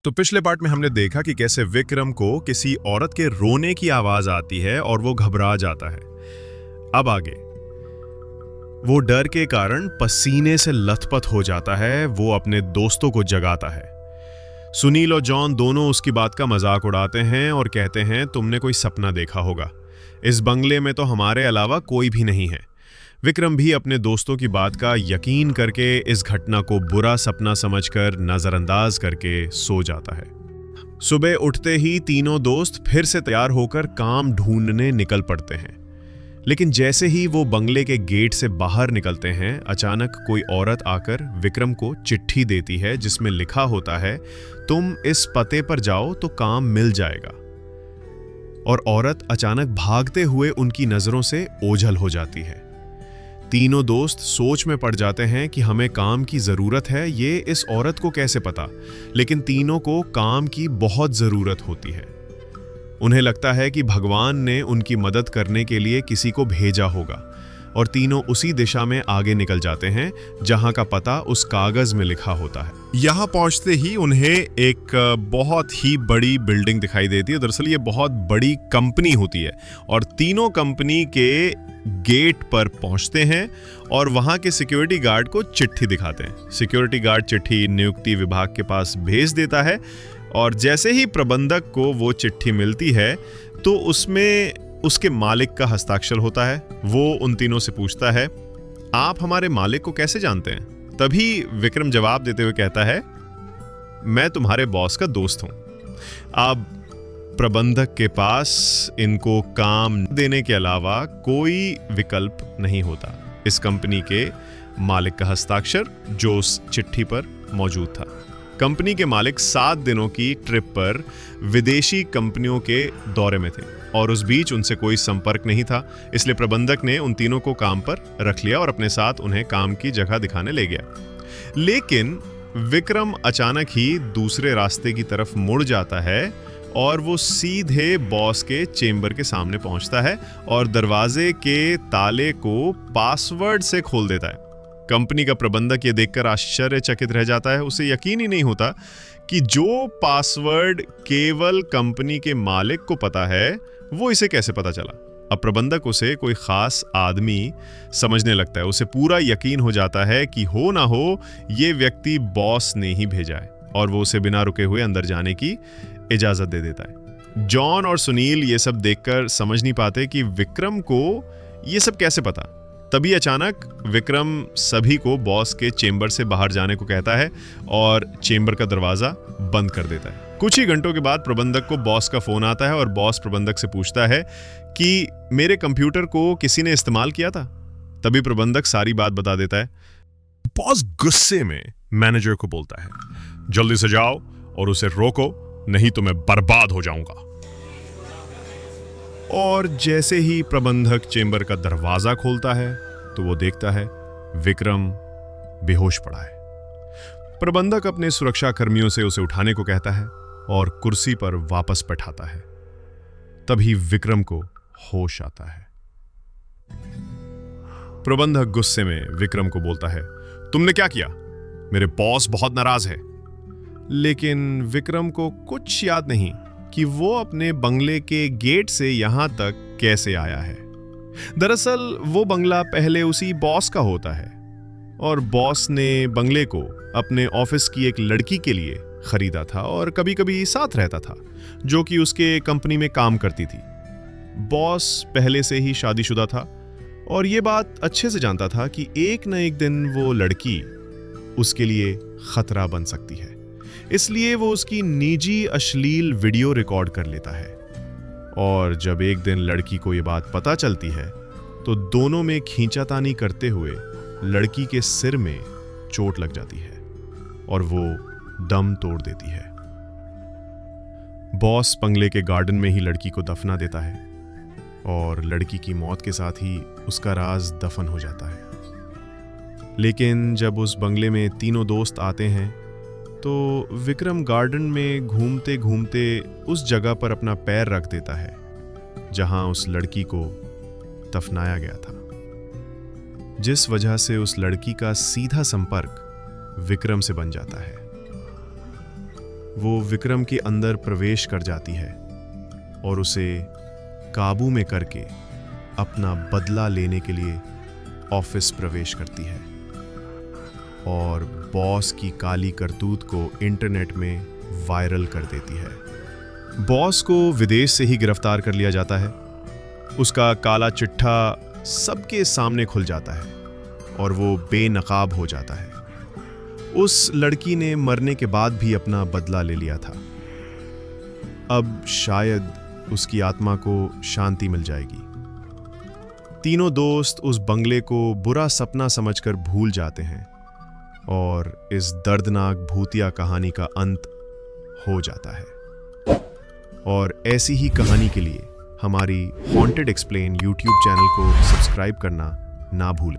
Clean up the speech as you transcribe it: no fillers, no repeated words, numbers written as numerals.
तो पिछले पार्ट में हमने देखा कि कैसे विक्रम को किसी औरत के रोने की आवाज आती है और वो घबरा जाता है। अब आगे वो डर के कारण पसीने से लथपथ हो जाता है। वो अपने दोस्तों को जगाता है। सुनील और जॉन दोनों उसकी बात का मजाक उड़ाते हैं और कहते हैं तुमने कोई सपना देखा होगा, इस बंगले में तो हमारे अलावा कोई भी नहीं है। विक्रम भी अपने दोस्तों की बात का यकीन करके इस घटना को बुरा सपना समझकर नजरअंदाज करके सो जाता है। सुबह उठते ही तीनों दोस्त फिर से तैयार होकर काम ढूंढने निकल पड़ते हैं। लेकिन जैसे ही वो बंगले के गेट से बाहर निकलते हैं, अचानक कोई औरत आकर विक्रम को चिट्ठी देती है जिसमें लिखा होता है, तुम इस पते पर जाओ तो काम मिल जाएगा। और औरत अचानक भागते हुए उनकी नजरों से ओझल हो जाती है। तीनों दोस्त सोच में पड़ जाते हैं कि हमें काम की जरूरत है, ये इस औरत को कैसे पता। लेकिन तीनों को काम की बहुत जरूरत होती है। उन्हें लगता है कि भगवान ने उनकी मदद करने के लिए किसी को भेजा होगा और तीनों उसी दिशा में आगे निकल जाते हैं जहां का पता उस कागज में लिखा होता है। यहां पहुंचते ही उन्हें एक बहुत ही बड़ी बिल्डिंग दिखाई देती है। दरअसल ये बहुत बड़ी कंपनी होती है और तीनों कंपनी के गेट पर पहुंचते हैं और वहां के सिक्योरिटी गार्ड को चिट्ठी दिखाते हैं। सिक्योरिटी गार्ड चिट्ठी नियुक्ति विभाग के पास भेज देता है और जैसे ही प्रबंधक को वो चिट्ठी मिलती है तो उसमें उसके मालिक का हस्ताक्षर होता है। वो उन तीनों से पूछता है, आप हमारे मालिक को कैसे जानते हैं? तभी विक्रम जवाब देते हुए कहता है, मैं तुम्हारे बॉस का दोस्त हूं। अब प्रबंधक के पास इनको काम देने के अलावा कोई विकल्प नहीं होता। इस कंपनी के मालिक का हस्ताक्षर जो उस चिट्ठी पर मौजूद था। कंपनी के मालिक 7 दिनों की ट्रिप पर विदेशी कंपनियों के दौरे में थे और उस बीच उनसे कोई संपर्क नहीं था। इसलिए प्रबंधक ने उन तीनों को काम पर रख लिया और अपने साथ उन्हें काम की जगह दिखाने ले गया। लेकिन विक्रम अचानक ही दूसरे रास्ते की तरफ मुड़ जाता है और वो सीधे बॉस के चेंबर के सामने पहुंचता है और दरवाजे के ताले को पासवर्ड से खोल देता है। कंपनी का प्रबंधक ये देखकर आश्चर्यचकित रह जाता है। उसे यकीन ही नहीं होता कि जो पासवर्ड केवल कंपनी के मालिक को पता है वो इसे कैसे पता चला। अब प्रबंधक उसे कोई खास आदमी समझने लगता है। उसे पूरा यकीन हो जाता है कि हो ना हो ये व्यक्ति बॉस ने ही भेजा है और वो उसे बिना रुके हुए अंदर जाने की इजाजत दे देता है। जॉन और सुनील ये सब देखकर समझ नहीं पाते कि विक्रम को ये सब कैसे पता। तभी अचानक विक्रम सभी को बॉस के चेंबर से बाहर जाने को कहता है और चेंबर का दरवाजा बंद कर देता है। कुछ ही घंटों के बाद प्रबंधक को बॉस का फोन आता है और बॉस प्रबंधक से पूछता है कि मेरे कंप्यूटर को किसी ने इस्तेमाल किया था। तभी प्रबंधक सारी बात बता देता है। बॉस गुस्से में मैनेजर को बोलता है, जल्दी से जाओ और उसे रोको, नहीं तो मैं बर्बाद हो जाऊंगा। और जैसे ही प्रबंधक चेंबर का दरवाजा खोलता है तो वो देखता है विक्रम बेहोश पड़ा है। प्रबंधक अपने सुरक्षा कर्मियों से उसे उठाने को कहता है और कुर्सी पर वापस बैठाता है। तभी विक्रम को होश आता है। प्रबंधक गुस्से में विक्रम को बोलता है, तुमने क्या किया? मेरे बॉस बहुत नाराज है। लेकिन विक्रम को कुछ याद नहीं कि वो अपने बंगले के गेट से यहां तक कैसे आया है। दरअसल वो बंगला पहले उसी बॉस का होता है और बॉस ने बंगले को अपने ऑफिस की एक लड़की के लिए खरीदा था और कभी-कभी साथ रहता था, जो कि उसके कंपनी में काम करती थी। बॉस पहले से ही शादीशुदा था और ये बात अच्छे से जानता था कि एक न एक दिन वो लड़की उसके लिए खतरा बन सकती है। इसलिए वो उसकी निजी अश्लील वीडियो रिकॉर्ड कर लेता है और जब एक दिन लड़की को ये बात पता चलती है तो दोनों में खींचातानी करते हुए लड़की के सिर में चोट लग जाती है और वो दम तोड़ देती है। बॉस बंगले के गार्डन में ही लड़की को दफना देता है और लड़की की मौत के साथ ही उसका राज दफन हो जाता है। लेकिन जब उस बंगले में तीनों दोस्त आते हैं तो विक्रम गार्डन में घूमते घूमते उस जगह पर अपना पैर रख देता है जहां उस लड़की को दफनाया गया था, जिस वजह से उस लड़की का सीधा संपर्क विक्रम से बन जाता है। वो विक्रम के अंदर प्रवेश कर जाती है और उसे काबू में करके अपना बदला लेने के लिए ऑफिस प्रवेश करती है और बॉस की काली करतूत को इंटरनेट में वायरल कर देती है। बॉस को विदेश से ही गिरफ्तार कर लिया जाता है। उसका काला चिट्ठा सबके सामने खुल जाता है और वो बेनकाब हो जाता है। उस लड़की ने मरने के बाद भी अपना बदला ले लिया था। अब शायद उसकी आत्मा को शांति मिल जाएगी। तीनों दोस्त उस बंगले को बुरा सपना समझकर भूल जाते हैं और इस दर्दनाक भूतिया कहानी का अंत हो जाता है। और ऐसी ही कहानी के लिए हमारी हॉन्टेड एक्सप्लेन यूट्यूब चैनल को सब्सक्राइब करना ना भूलें।